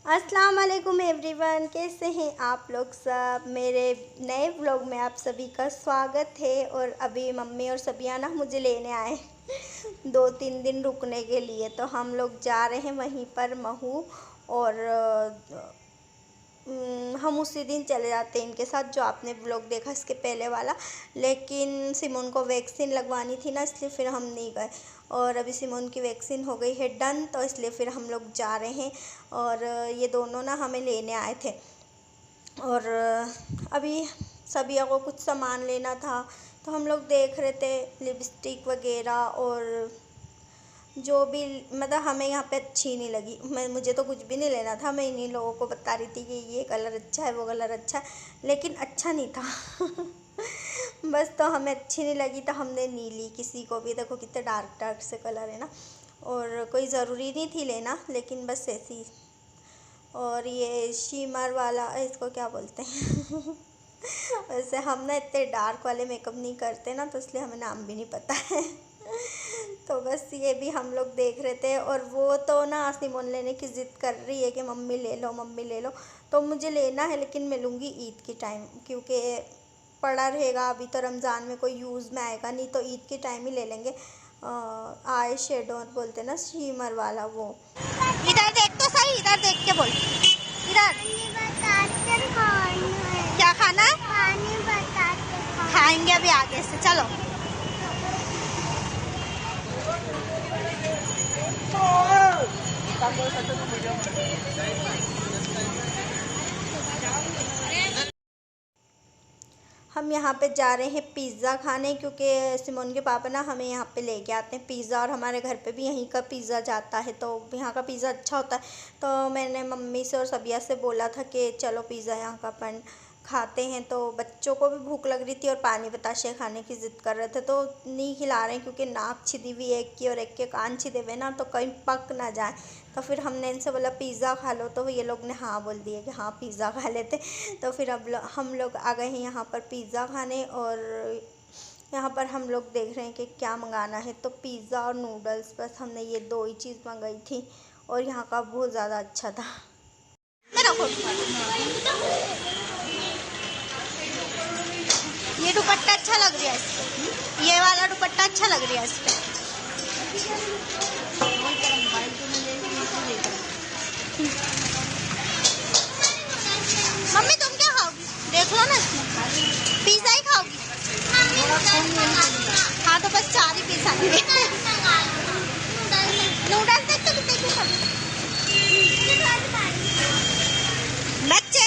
अस्सलाम वालेकुम एवरीवन, कैसे हैं आप लोग सब। मेरे नए व्लॉग में आप सभी का स्वागत है। और अभी मम्मी और सबिया ना मुझे लेने आए 2-3 दिन रुकने के लिए, तो हम लोग जा रहे हैं वहीं पर महू। और हम उसी दिन चले जाते हैं इनके साथ, जो आपने व्लॉग देखा इसके पहले वाला। लेकिन सिमोन को वैक्सीन लगवानी थी ना, इसलिए फिर हम नहीं गए। और अभी सिमोन की वैक्सीन हो गई है डन, तो इसलिए फिर हम लोग जा रहे हैं। और ये दोनों ना हमें लेने आए थे। और अभी सबिया को कुछ सामान लेना था, तो हम लोग देख रहे थे लिपस्टिक वगैरह। और जो भी मतलब हमें यहाँ पे अच्छी नहीं लगी, मुझे तो कुछ भी नहीं लेना था। मैं इन्हीं लोगों को बता रही थी कि ये कलर अच्छा है, वो कलर अच्छा है, लेकिन अच्छा नहीं था बस तो हमें अच्छी नहीं लगी तो हमने नहीं ली किसी को भी। देखो कितने डार्क डार्क से कलर है ना, और कोई ज़रूरी नहीं थी लेना, लेकिन बस ऐसी। और ये शीमर वाला, इसको क्या बोलते हैं वैसे हम ना इतने डार्क वाले मेकअप नहीं करते ना, तो इसलिए हमें नाम भी नहीं पता है तो बस ये भी हम लोग देख रहे थे। और वो तो ना सिमोन लेने की ज़िद कर रही है कि मम्मी ले लो, मम्मी ले लो। तो मुझे लेना है, लेकिन मैं लूँगी ईद के टाइम, क्योंकि पड़ा रहेगा। अभी तो रमज़ान में कोई यूज़ में आएगा नहीं, तो ईद के टाइम ही ले लेंगे। आई शेडो बोलते ना, शीमर वाला वो। इधर देख तो सही, इधर देख के बोल। इधर क्या खाना है? खाएंगे अभी आगे से, चलो। हम यहाँ पे जा रहे हैं पिज़्ज़ा खाने, क्योंकि सिमोन के पापा ना हमें यहाँ पे लेके आते हैं पिज़्ज़ा। और हमारे घर पे भी यहीं का पिज़्ज़ा जाता है, तो यहाँ का पिज़्ज़ा अच्छा होता है। तो मैंने मम्मी से और सबिया से बोला था कि चलो पिज़्ज़ा यहाँ का अपन खाते हैं। तो बच्चों को भी भूख लग रही थी और पानी बताशे खाने की ज़िद कर रहे थे, तो नहीं खिला रहे हैं, क्योंकि नाक छिदी हुई एक की और एक के कान छिदे हुए ना, तो कहीं पक ना जाए। तो फिर हमने इनसे बोला पिज़्ज़ा खा लो, तो ये लोग ने हाँ बोल दिए कि हाँ पिज़्ज़ा खा लेते। तो फिर अब हम लोग आ गए हैं यहाँ पर पिज़्ज़ा खाने। और यहाँ पर हम लोग देख रहे हैं कि क्या मंगाना है। तो पिज़्ज़ा और नूडल्स, बस हमने ये 2 ही चीज़ मंगाई थी, और यहाँ का बहुत ज़्यादा अच्छा था। ये दुपट्टा अच्छा लग रहा है इस पे, ये वाला दुपट्टा अच्छा लग रहा है इस पे। मम्मी तुम क्या खाओगी? देख लो ना, पिज़्ज़ा ही खाओगी? हाँ तो बस 4 ही पीस आएंगे नूडल्स देख तो कितने बच्चे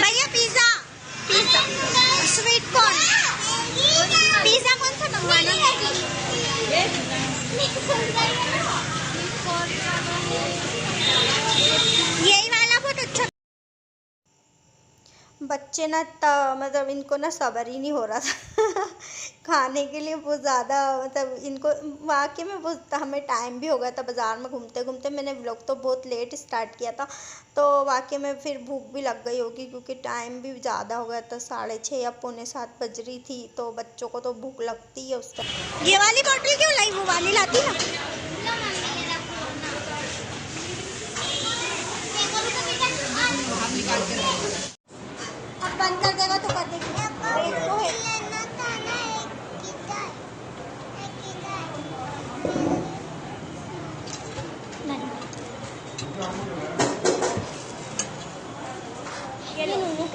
भैया pizza, pizza sweet corn. Pizza कौन सा मंगवाना है? यही वाला बहुत अच्छा। बच्चे ना मतलब इनको ना सब्र ही नहीं हो रहा था खाने के लिए बहुत ज़्यादा। मतलब इनको वाकई में बहुत, हमें टाइम भी हो गया था बाज़ार में घूमते घूमते। मैंने व्लॉग तो बहुत लेट स्टार्ट किया था, तो वाकई में फिर भूख भी लग गई होगी, क्योंकि टाइम भी ज़्यादा हो गया था। 6:30 या 6:45 बज रही थी, तो बच्चों को तो भूख लगती है उस टाइम। ये वाली बॉटल क्यों लाई? वो वाली लाती ना। अब बंद कर देगा तो कर देगी।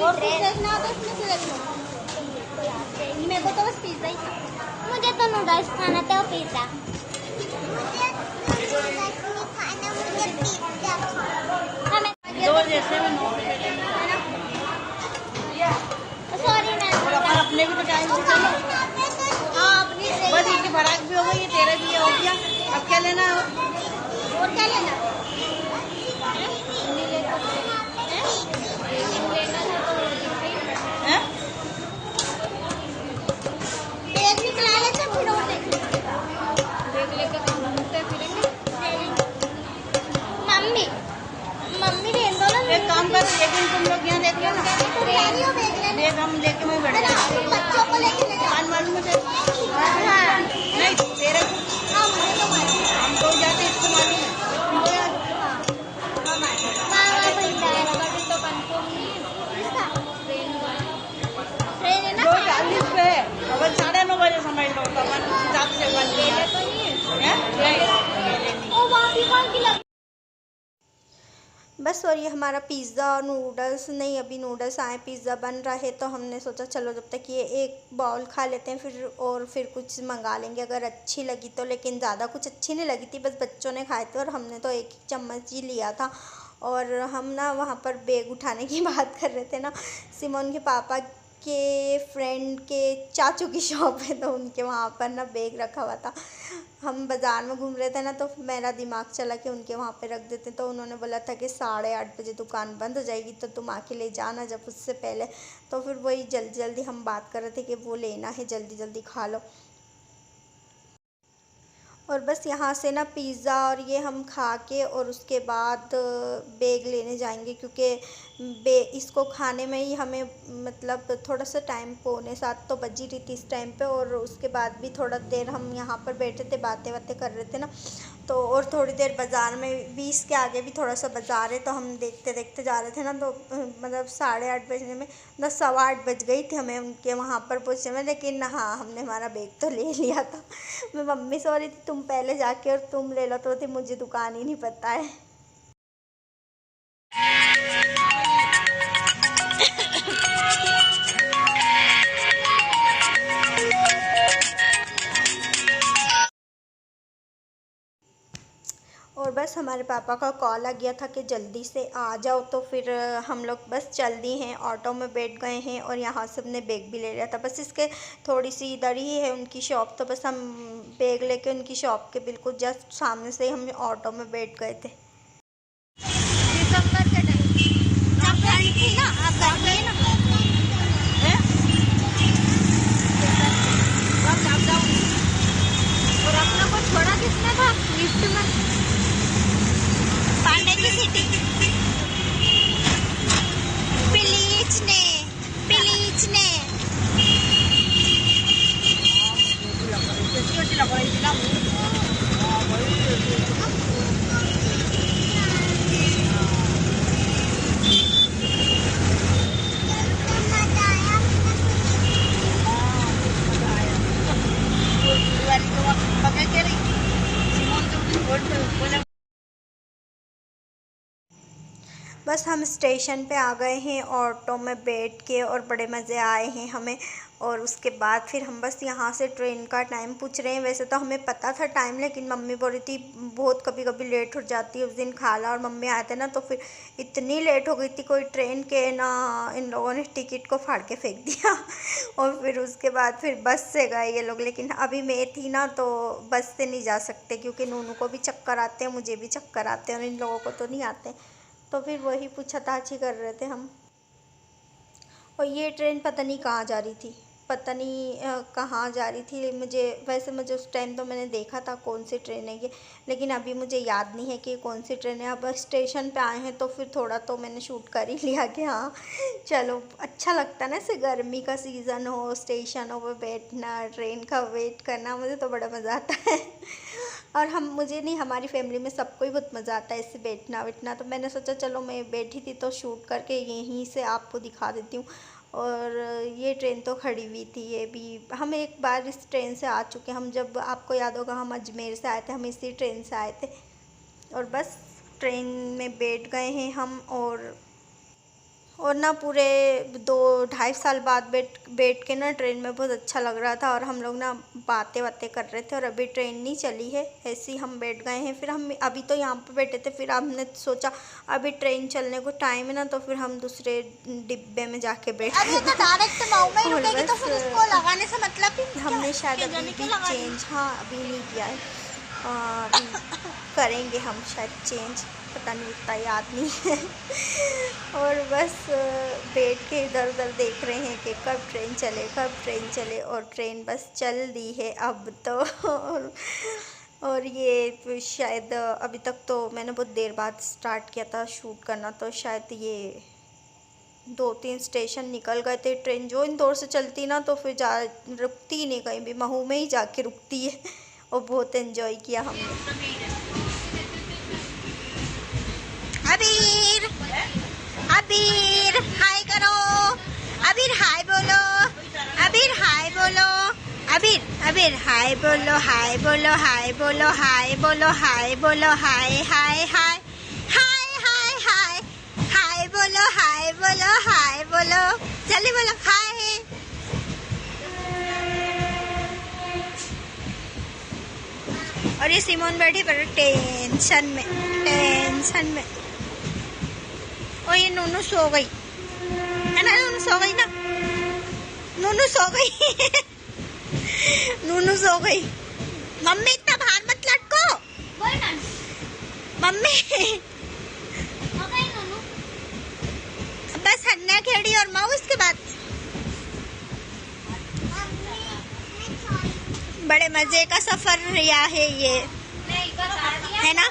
और कुछ देखना हो तो इसमें से देख लो। मेरे को तो बस पिज़्ज़ा ही खाना। मुझे तो नूडल्स खाना था और पिज़्ज़ा। सॉरी मैम, अपने भी तो टाइम से चलो। हाँ अपनी बस इनकी फराक भी हो गई, ये तेरे भी हो गया। अब क्या लेना है और क्या लेना है? मम्मी मम्मी दे दो ना। एक काम करो, लेकिन तुम लोग यहाँ देख लो ना, देख हम लेके मैं बैठ जाऊँ। बच्चों को लेके ले जाओ। मालूम मुझे नहीं तेरे को हाँ मुझे तो मालूम है। हम तो जाते इसको मालूम है। मामा पिज़्ज़ा है। ट्रेन है ना। 2:40 पे अब 9:30 बजे समझ लो तो अपन हिसाब से बन गया ओ वहाँ भी कौन की लगी। बस। और ये हमारा पिज़्ज़ा और नूडल्स नहीं, अभी नूडल्स आए, पिज़्ज़ा बन रहा है तो हमने सोचा चलो जब तक ये एक बाउल खा लेते हैं फिर कुछ मंगा लेंगे अगर अच्छी लगी तो। लेकिन ज़्यादा कुछ अच्छी नहीं लगी थी, बस बच्चों ने खाए थे और हमने तो एक चम्मच ही लिया था। और हम ना वहाँ पर बैग उठाने की बात कर रहे थे ना, सिमोन के पापा के फ्रेंड के चाचू की शॉप है तो उनके वहाँ पर ना बैग रखा हुआ था। हम बाज़ार में घूम रहे थे ना तो मेरा दिमाग चला कि उनके वहाँ पे रख देते, तो उन्होंने बोला था कि 8:30 बजे दुकान बंद हो जाएगी तो तुम आके ले जाना जब उससे पहले। तो फिर वही जल्दी जल्दी हम बात कर रहे थे कि वो लेना है, जल्दी जल्दी खा लो। और बस यहाँ से ना पिज़्ज़ा और ये हम खा के और उसके बाद बैग लेने जाएंगे, क्योंकि इसको खाने में ही हमें मतलब थोड़ा सा टाइम 6:45 तो बज ही रही थी इस टाइम पे। और उसके बाद भी थोड़ा देर हम यहाँ पर बैठे थे, बातें बातें कर रहे थे ना, तो और थोड़ी देर बाज़ार में भी, इसके आगे भी थोड़ा सा बाज़ार है तो हम देखते देखते जा रहे थे ना, तो मतलब 8:30 बजने में 8:15 बज गई थी हमें उनके वहाँ पर पहुँचने में। लेकिन हाँ, हमने हमारा बैग तो ले लिया था। मैं मम्मी से हो रही थी तुम पहले जाके और तुम ले लो, तो थी मुझे दुकान ही नहीं पता है। और बस हमारे पापा का कॉल आ गया था कि जल्दी से आ जाओ, तो फिर हम लोग बस चल दी हैं, ऑटो में बैठ गए हैं और यहाँ से हमने बैग भी ले लिया था। बस इसके थोड़ी सी इधर ही है उनकी शॉप, तो बस हम बैग लेके उनकी शॉप के बिल्कुल जस्ट सामने से हम ऑटो में बैठ गए थे। दिसंबर के टाइम जब ठंड थी ना, अब गर्मी है ना। और अपना को छोड़ा किसने था लिफ्ट में? पांडे की सिटी प्लीज ने बस हम स्टेशन पे आ गए हैं ऑटो में बैठ के और बड़े मज़े आए हैं हमें। और उसके बाद फिर हम बस यहाँ से ट्रेन का टाइम पूछ रहे हैं। वैसे तो हमें पता था टाइम, लेकिन मम्मी बोल रही थी बहुत कभी कभी लेट हो जाती है। उस दिन खाला और मम्मी आए थे ना तो फिर इतनी लेट हो गई थी कोई ट्रेन के ना, इन लोगों ने टिकट को फाड़ के फेंक दिया। और फिर उसके बाद फिर बस से गए ये लोग, लेकिन अभी मैं थी ना तो बस से नहीं जा सकते क्योंकि नूनू को भी चक्कर आते हैं, मुझे भी चक्कर आते हैं और इन लोगों को तो नहीं आते। तो फिर वही पूछताछ कर रहे थे हम। और ये ट्रेन पता नहीं कहाँ जा रही थी, पता नहीं कहाँ जा रही थी। मुझे उस टाइम तो मैंने देखा था कौन सी ट्रेन है ये, लेकिन अभी मुझे याद नहीं है कि कौन सी ट्रेन है। अब स्टेशन पे आए हैं तो फिर थोड़ा तो मैंने शूट कर ही लिया कि हाँ चलो, अच्छा लगता है ना, ऐसे गर्मी का सीज़न हो, स्टेशनों पे बैठना, ट्रेन का वेट करना, मुझे तो बड़ा मज़ा आता है। और मुझे नहीं, हमारी फैमिली में सबको ही बहुत मज़ा आता है ऐसे बैठना बैठना। तो मैंने सोचा चलो मैं बैठी थी तो शूट करके यहीं से आपको दिखा देती हूँ। और ये ट्रेन तो खड़ी हुई थी, ये भी हम एक बार इस ट्रेन से आ चुके हैं। हम जब, आपको याद होगा, हम अजमेर से आए थे, हम इसी ट्रेन से आए थे। और बस ट्रेन में बैठ गए हैं हम। और ना पूरे 2-2.5 साल बाद बैठ के ना ट्रेन में बहुत अच्छा लग रहा था। और हम लोग ना बातें कर रहे थे और अभी ट्रेन नहीं चली है, ऐसे ही हम बैठ गए हैं। फिर हम अभी तो यहाँ पे बैठे थे, फिर हमने सोचा अभी ट्रेन चलने को टाइम है ना, तो फिर हम दूसरे डिब्बे में जाके बैठ अभी गए। तो डायरेक्ट मऊ में और रुकेगी तो बस, फिर उसको लगाने से मतलब ही क्या? हमने शायद कि अभी जाने भी के लगा चेंज, हाँ अभी नहीं किया है, अभी करेंगे हम शायद चेंज, पता नहीं, इतना याद नहीं है। और बस बैठ के इधर उधर देख रहे हैं कि कब ट्रेन चले। और ट्रेन बस चल दी है अब तो। और ये शायद अभी तक तो मैंने बहुत देर बाद स्टार्ट किया था शूट करना, तो शायद ये 2-3 स्टेशन निकल गए थे। ट्रेन जो इंदौर से चलती ना तो फिर रुकती ही नहीं कहीं भी, महू में ही जाके रुकती है। और बहुत एंजॉय किया हमने। अबीर अबीर हाय करो, अबीर हाय बोलो, अबीर हाय बोलो, अबीर अबीर हाय बोलो, हाय बोलो, हाय बोलो, हाय बोलो, हाय बोलो, हाय हाय हाय हाय हाय हाय हाय बोलो, हाय बोलो, हाय बोलो, जल्दी बोलो हाय। और ये सिमोन बैठी पर टेंशन में, टेंशन में। और ये नूनू सो गई है ना, नूनू सो गई ना, नूनू सो गई नूनू सो गई। मम्मी इतना बाहर मत लटको, मम्मी बस हन्ना खेड़ी और माँ उसके बाद। बड़े मजे का सफर रहा है ये, है ना।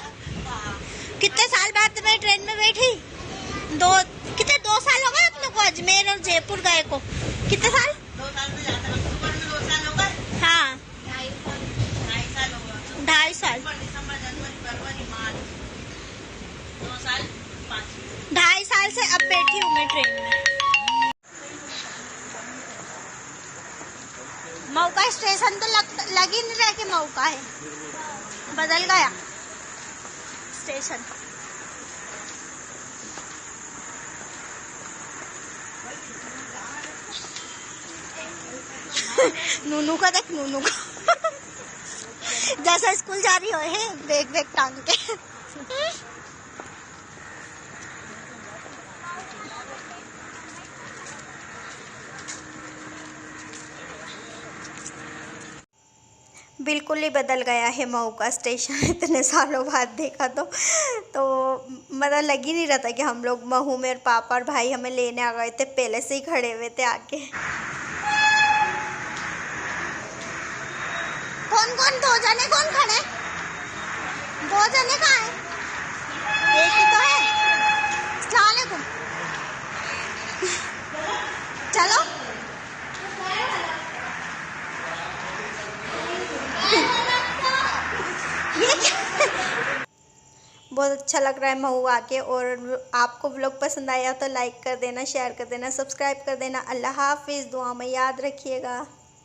कितने साल बाद मैं ट्रेन में बैठी, 2 साल हो गए आप लोग को अजमेर और जयपुर गए को। कितने साल? 2 साल में जाता है, अक्टूबर में 2 साल हो गए। हाँ 2.5 साल हो गया। 2.5 साल, दिसंबर, जनवरी, फरवरी, मार्च, 2 साल 5। 2.5 साल से अब बैठी हूँ मैं ट्रेन में। मऊ का स्टेशन तो लग ही नहीं रहा कि मऊ का है, बदल गया स्टेशन। नूनू का देख, नूनू का जैसा स्कूल जा रही हो है बैग बैग टांग के। बिल्कुल ही बदल गया है मऊ का स्टेशन इतने सालों बाद देखा तो मतलब लग ही नहीं रहा था कि हम लोग महू में, और पापा और भाई हमें लेने आ गए थे, पहले से ही खड़े हुए थे आके। कौन कौन, 2 जने कौन खड़े? 2 जने कहाँ है? एक ही तो है। अस्सलाम वालेकुम। चलो ये क्या? बहुत अच्छा लग रहा है महू आके। और आपको व्लॉग पसंद आया तो लाइक कर देना, शेयर कर देना, सब्सक्राइब कर देना। अल्लाह हाफिज़, दुआ में याद रखिएगा।